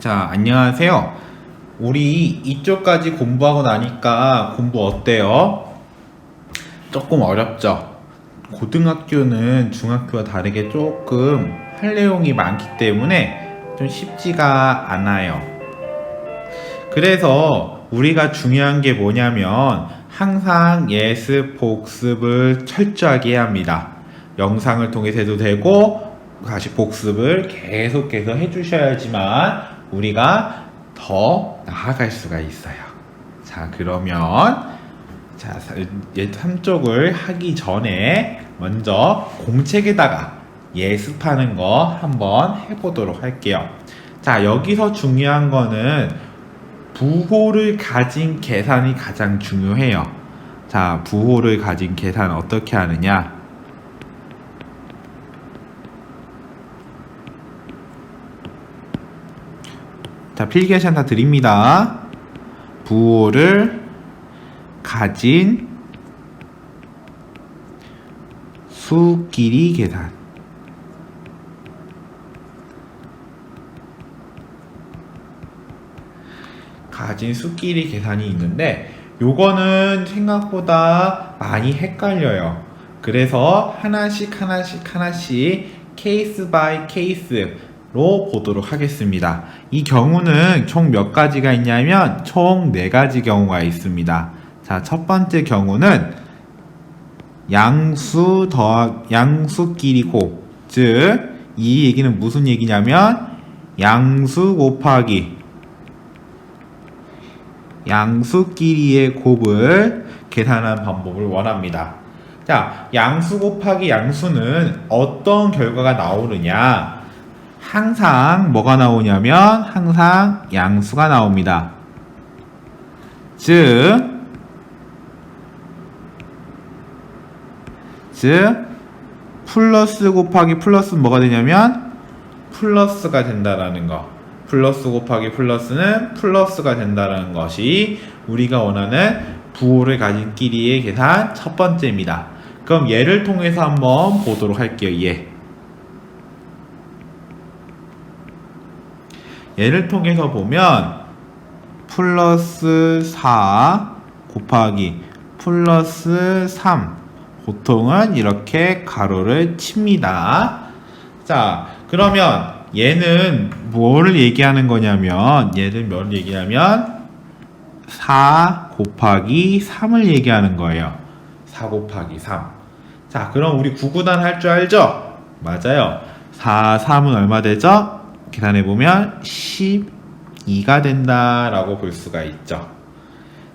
자, 안녕하세요. 우리 이쪽까지 공부하고 나니까 공부 어때요? 조금 어렵죠? 고등학교는 중학교와 다르게 조금 할 내용이 많기 때문에 좀 쉽지가 않아요. 그래서 우리가 중요한 게 뭐냐면 항상 예습, 복습을 철저하게 해야 합니다. 영상을 통해서 해도 되고 다시 복습을 계속해서 해주셔야지만 우리가 더 나아갈 수가 있어요. 자, 그러면 3쪽을 하기 전에 먼저 공책에다가 예습하는 거 한번 해보도록 할게요. 자, 여기서 중요한 거는 부호를 가진 계산이 가장 중요해요. 자, 부호를 가진 계산 어떻게 하느냐? 자, 필기 시간 다 드립니다. 부호를 가진 수끼리 계산. 가진 수끼리 계산이 있는데 요거는 생각보다 많이 헷갈려요. 그래서 하나씩 케이스 바이 케이스로 보도록 하겠습니다. 이 경우는 총 몇 가지가 있냐면 총 4가지 경우가 있습니다. 자, 첫 번째 경우는 양수끼리 곱, 즉 이 얘기는 무슨 얘기냐면 양수 곱하기 양수끼리의 곱을 계산하는 방법을 원합니다. 자, 양수 곱하기 양수는 어떤 결과가 나오느냐? 항상 뭐가 나오냐면 항상 양수가 나옵니다. 즉 플러스 곱하기 플러스는 뭐가 되냐면 플러스가 된다라는 거. 플러스 곱하기 플러스는 플러스가 된다는 것이 우리가 원하는 부호를 가진 끼리의 계산 첫 번째입니다. 그럼 얘를 통해서 한번 보도록 할게요. 얘를 통해서 보면 플러스 4 곱하기 플러스 3 보통은 이렇게 가로를 칩니다. 자, 그러면 얘는 뭐를 얘기하는 거냐면 4 곱하기 3을 얘기하는 거예요. 4 곱하기 3. 자, 그럼 우리 구구단 할 줄 알죠? 맞아요. 4, 3은 얼마 되죠? 계산해보면 12가 된다라고 볼 수가 있죠.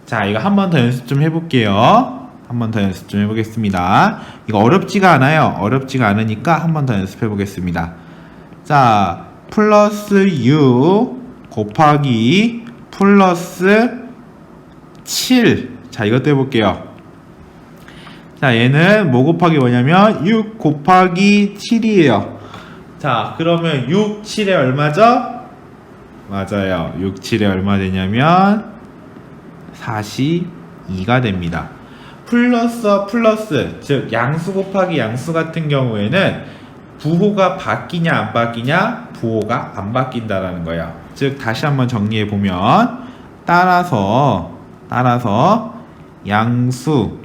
자, 이거 한 번 더 연습 좀 해볼게요. 한 번 더 연습 좀 해보겠습니다. 이거 어렵지가 않아요. 어렵지가 않으니까 한 번 더 연습해 보겠습니다. 자, 플러스 6 곱하기 플러스 7. 자, 이것도 해볼게요. 자, 얘는 뭐 곱하기 뭐냐면 6 곱하기 7이에요. 자, 그러면 6, 7에 얼마죠? 맞아요. 6, 7에 얼마 되냐면 42가 됩니다. 플러스, 즉 양수 곱하기 양수 같은 경우에는 부호가 바뀌냐 안 바뀌냐? 부호가 안 바뀐다라는 거예요. 즉 다시 한번 정리해 보면 따라서 양수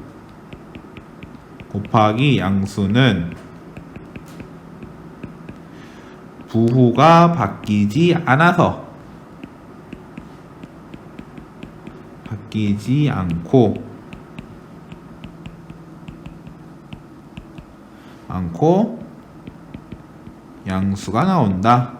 곱하기 양수는 부호가 바뀌지 않고 양수가 나온다.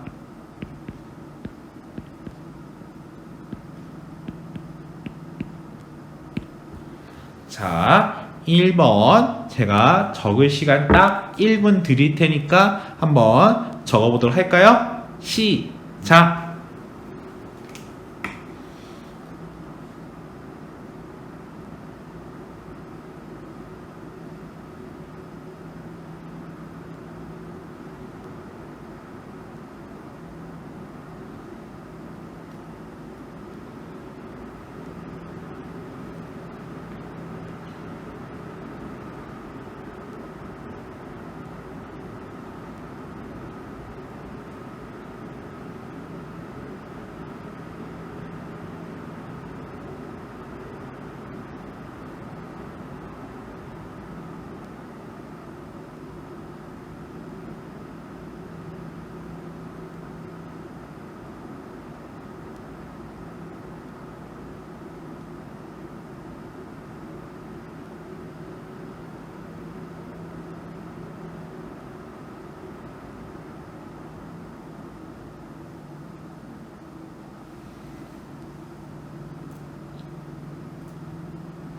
자, 1번 제가 적을 시간 딱 1분 드릴 테니까 한번 적어보도록 할까요? 시작!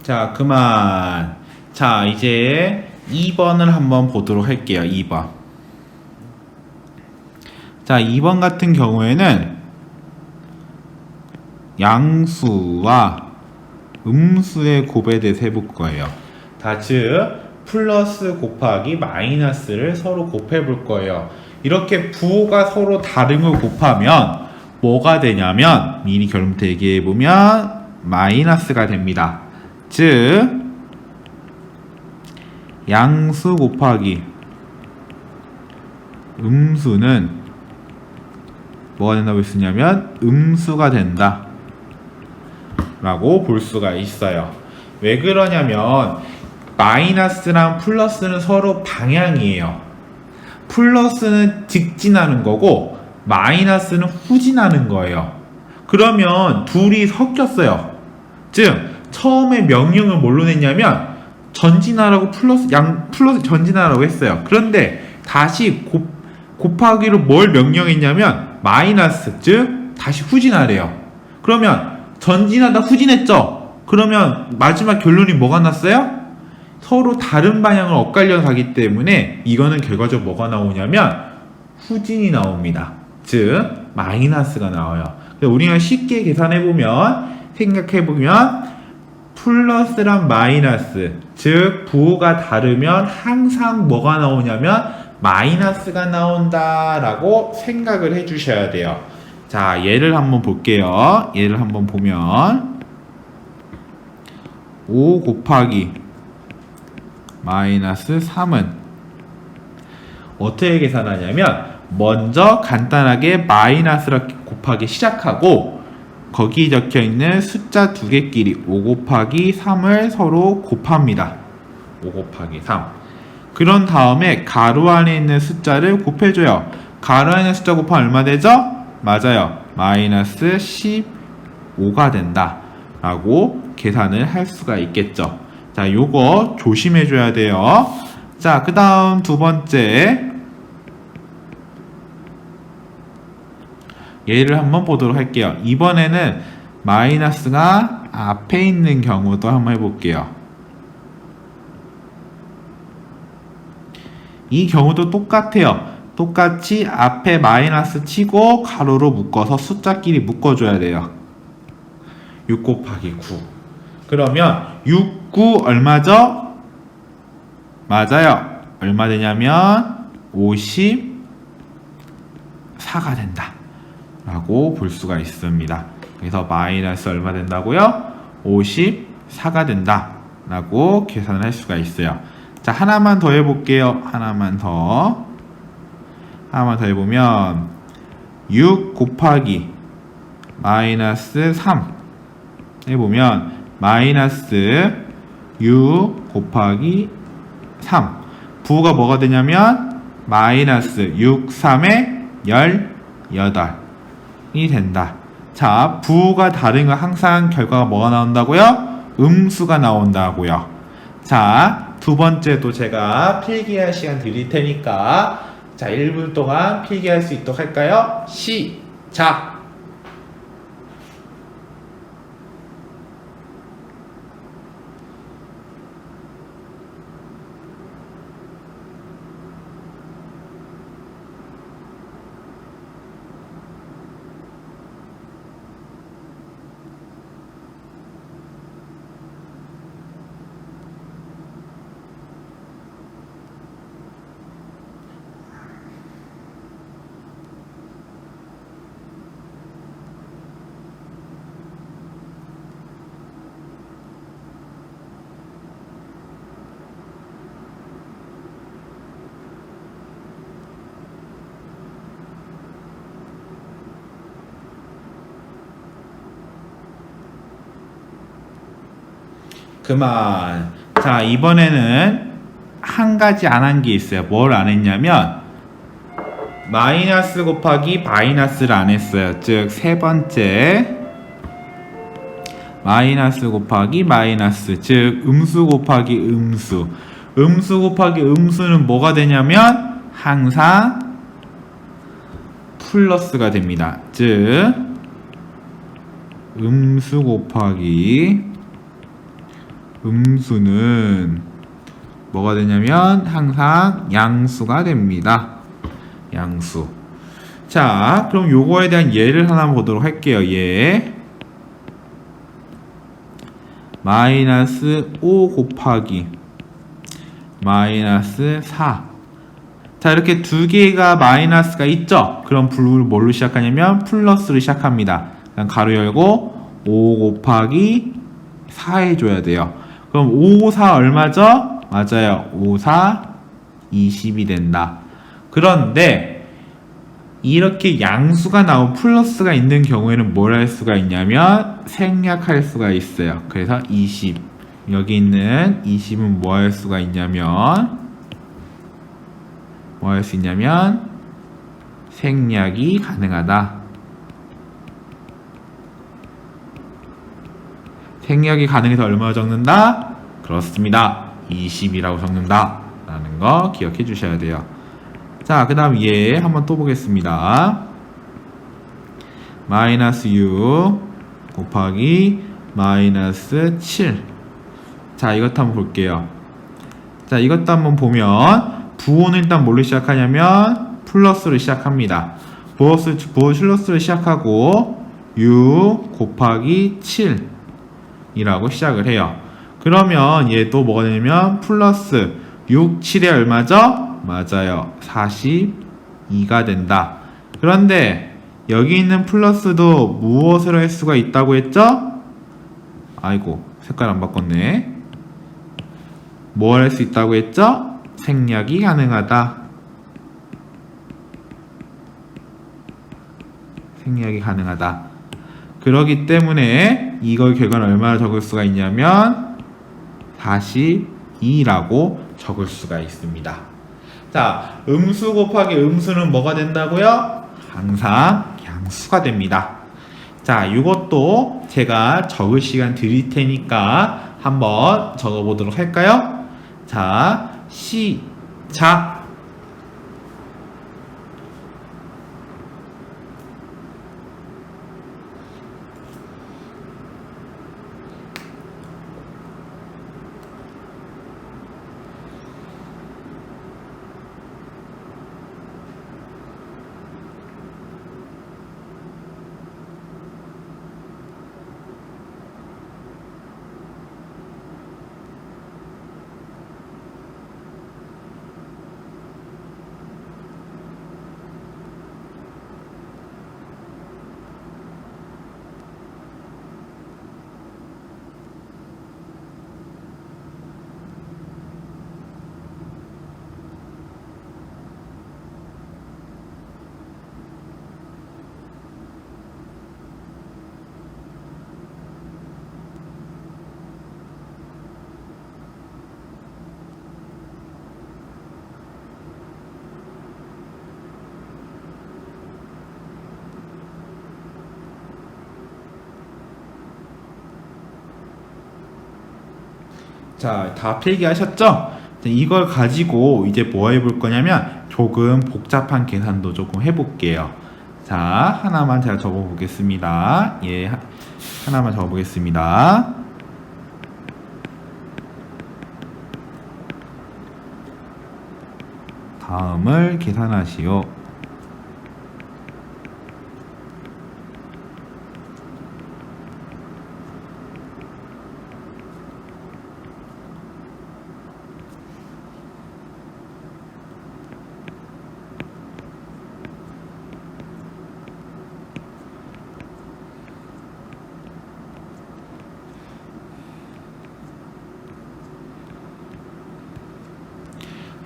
자, 그만. 자, 이제 2번을 한번 보도록 할게요. 2번. 자, 2번 같은 경우에는 양수와 음수의 곱에 대해서 해볼 거예요. 다 즉 플러스 곱하기 마이너스를 서로 곱해 볼 거예요. 이렇게 부호가 서로 다른 걸 곱하면 뭐가 되냐면 미리 결론부터 얘기해 보면 마이너스가 됩니다. 즉 양수 곱하기 음수는 뭐가 된다고 했으냐면 음수가 된다 라고 볼 수가 있어요. 왜 그러냐면 마이너스랑 플러스는 서로 방향이에요. 플러스는 직진하는 거고 마이너스는 후진하는 거예요. 그러면 둘이 섞였어요. 즉 처음에 명령을 뭘로 냈냐면 전진하라고 플러스 전진하라고 했어요. 그런데 다시 곱하기로 뭘 명령했냐면 마이너스, 즉 다시 후진하래요. 그러면 전진하다 후진했죠. 그러면 마지막 결론이 뭐가 났어요? 서로 다른 방향을 엇갈려 가기 때문에 이거는 결과적으로 뭐가 나오냐면 후진이 나옵니다. 즉 마이너스가 나와요. 우리가 쉽게 계산해보면 생각해보면 플러스랑 마이너스, 즉 부호가 다르면 항상 뭐가 나오냐면 마이너스가 나온다 라고 생각을 해주셔야 돼요. 자, 예를 한번 볼게요. 예를 한번 보면 5 곱하기 마이너스 3은 어떻게 계산하냐면 먼저 간단하게 마이너스를 곱하기 시작하고 거기 적혀있는 숫자 두 개끼리 5 곱하기 3을 서로 곱합니다. 5 곱하기 3. 그런 다음에 가로 안에 있는 숫자를 곱해줘요. 가로 안에 있는 숫자 곱하면 얼마 되죠? 맞아요. 마이너스 15가 된다 라고 계산을 할 수가 있겠죠. 자, 요거 조심해줘야 돼요. 자, 그 다음 두 번째 예를 한번 보도록 할게요. 이번에는 마이너스가 앞에 있는 경우도 한번 해볼게요. 이 경우도 똑같아요. 똑같이 앞에 마이너스 치고 가로로 묶어서 숫자끼리 묶어줘야 돼요. 6 곱하기 9. 그러면 6, 9 얼마죠? 맞아요. 얼마 되냐면 54가 된다 라고 볼 수가 있습니다. 그래서 마이너스 얼마 된다고요? 54가 된다 라고 계산을 할 수가 있어요. 자, 하나만 더 해볼게요. 하나만 더 해보면 6 곱하기 마이너스 3 해보면 마이너스 6 곱하기 3 부호가 뭐가 되냐면 마이너스 6, 3에 18이 된다. 자, 부호가 다른 건 항상 결과가 뭐가 나온다고요? 음수가 나온다고요. 자, 두 번째도 제가 필기할 시간 드릴 테니까 자, 1분 동안 필기할 수 있도록 할까요? 시작! 그만. 자, 이번에는 한 가지 안 한 게 있어요. 뭘 안 했냐면 마이너스 곱하기 마이너스를 안 했어요. 즉 세 번째 마이너스 곱하기 마이너스, 즉 음수 곱하기 음수. 음수 곱하기 음수는 뭐가 되냐면 항상 플러스가 됩니다. 즉 음수 곱하기 음수는 뭐가 되냐면 항상 양수가 됩니다. 양수. 자, 그럼 요거에 대한 예를 하나 보도록 할게요. 예. 마이너스 5 곱하기 마이너스 4. 자, 이렇게 두 개가 마이너스가 있죠? 그럼 뭘로 시작하냐면 플러스로 시작합니다. 그냥 가로 열고 5 곱하기 4 해줘야 돼요. 그럼 5, 4 얼마죠? 맞아요. 5, 4, 20이 된다. 그런데 이렇게 양수가 나온 플러스가 있는 경우에는 뭘 할 수가 있냐면 생략할 수가 있어요. 그래서 20. 여기 있는 20은 뭐 할 수가 있냐면 뭐 할 수 있냐면 생략이 가능하다. 생략이 가능해서 얼마 적는다? 그렇습니다. 20이라고 적는다. 라는 거 기억해 주셔야 돼요. 자, 그 다음 얘 한번 또 보겠습니다. 마이너스 6 곱하기 마이너스 7. 자, 이것도 한번 볼게요. 자, 이것도 한번 보면 부호는 일단 뭘로 시작하냐면 플러스로 시작합니다. 부호 플러스로 시작하고 6 곱하기 7 이라고 시작을 해요. 그러면 얘 또 뭐가 되냐면 플러스 6, 7에 얼마죠? 맞아요. 42가 된다. 그런데 여기 있는 플러스도 무엇을 할 수가 있다고 했죠? 아이고, 색깔 안 바꿨네. 뭘 할 수 있다고 했죠? 생략이 가능하다. 생략이 가능하다. 그러기 때문에 이걸 결과는 얼마나 적을 수가 있냐면 42라고 적을 수가 있습니다. 자, 음수 곱하기 음수는 뭐가 된다고요? 항상 양수가 됩니다. 자, 이것도 제가 적을 시간 드릴 테니까 한번 적어보도록 할까요? 자, 시작! 자, 다 필기하셨죠? 이걸 가지고 이제 뭐 해볼 거냐면 조금 복잡한 계산도 조금 해볼게요. 자, 하나만 제가 적어보겠습니다. 예, 하나만 적어보겠습니다. 다음을 계산하시오.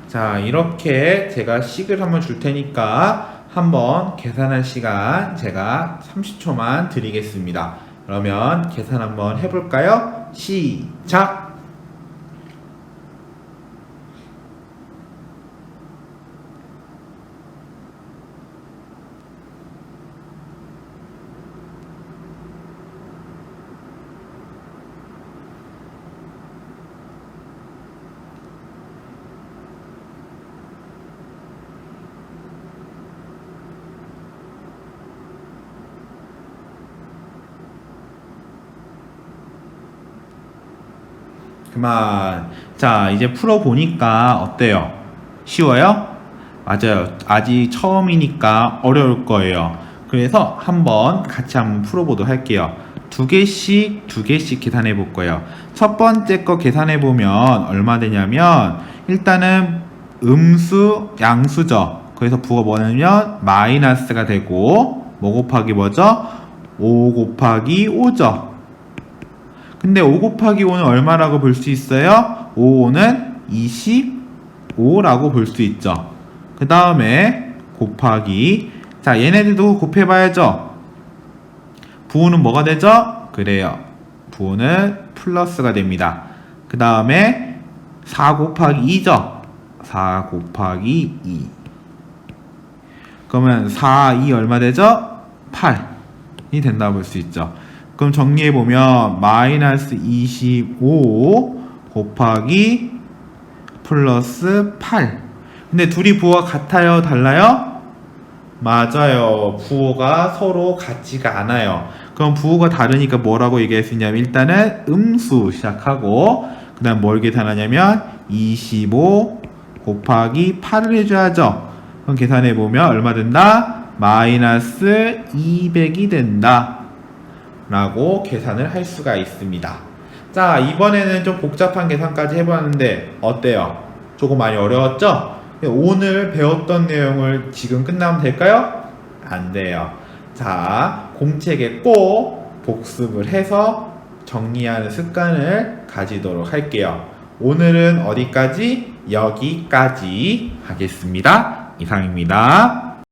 자, 이렇게 제가 식을 한번 줄 테니까 한번 계산할 시간 제가 30초만 드리겠습니다. 그러면 계산 한번 해볼까요? 시작! 그만. 자, 이제 풀어보니까 어때요? 쉬워요? 맞아요. 아직 처음이니까 어려울 거예요. 그래서 한번 같이 한번 풀어보도록 할게요. 두 개씩 계산해 볼 거예요. 첫 번째 거 계산해 보면 얼마 되냐면 일단은 음수, 양수죠. 그래서 부가 뭐냐면 마이너스가 되고 뭐 곱하기 뭐죠? 5 곱하기 5죠. 근데 5 곱하기 5는 얼마라고 볼 수 있어요? 5는 25라고 볼 수 있죠. 그 다음에 곱하기, 자 얘네들도 곱해봐야죠. 부호는 뭐가 되죠? 그래요. 부호는 플러스가 됩니다. 그 다음에 4 곱하기 2죠. 4 곱하기 2. 그러면 4, 2 얼마 되죠? 8이 된다고 볼 수 있죠. 그럼 정리해보면 마이너스 25 곱하기 플러스 8. 근데 둘이 부호가 같아요? 달라요? 맞아요. 부호가 서로 같지가 않아요. 그럼 부호가 다르니까 뭐라고 얘기할 수 있냐면 일단은 음수 시작하고 그 다음 뭘 계산하냐면 25 곱하기 8을 해줘야죠. 그럼 계산해보면 얼마 된다? 마이너스 200이 된다 라고 계산을 할 수가 있습니다. 자, 이번에는 좀 복잡한 계산까지 해봤는데 어때요? 조금 많이 어려웠죠? 오늘 배웠던 내용을 지금 끝나면 될까요? 안 돼요. 자, 공책에 꼭 복습을 해서 정리하는 습관을 가지도록 할게요. 오늘은 어디까지? 여기까지 하겠습니다. 이상입니다.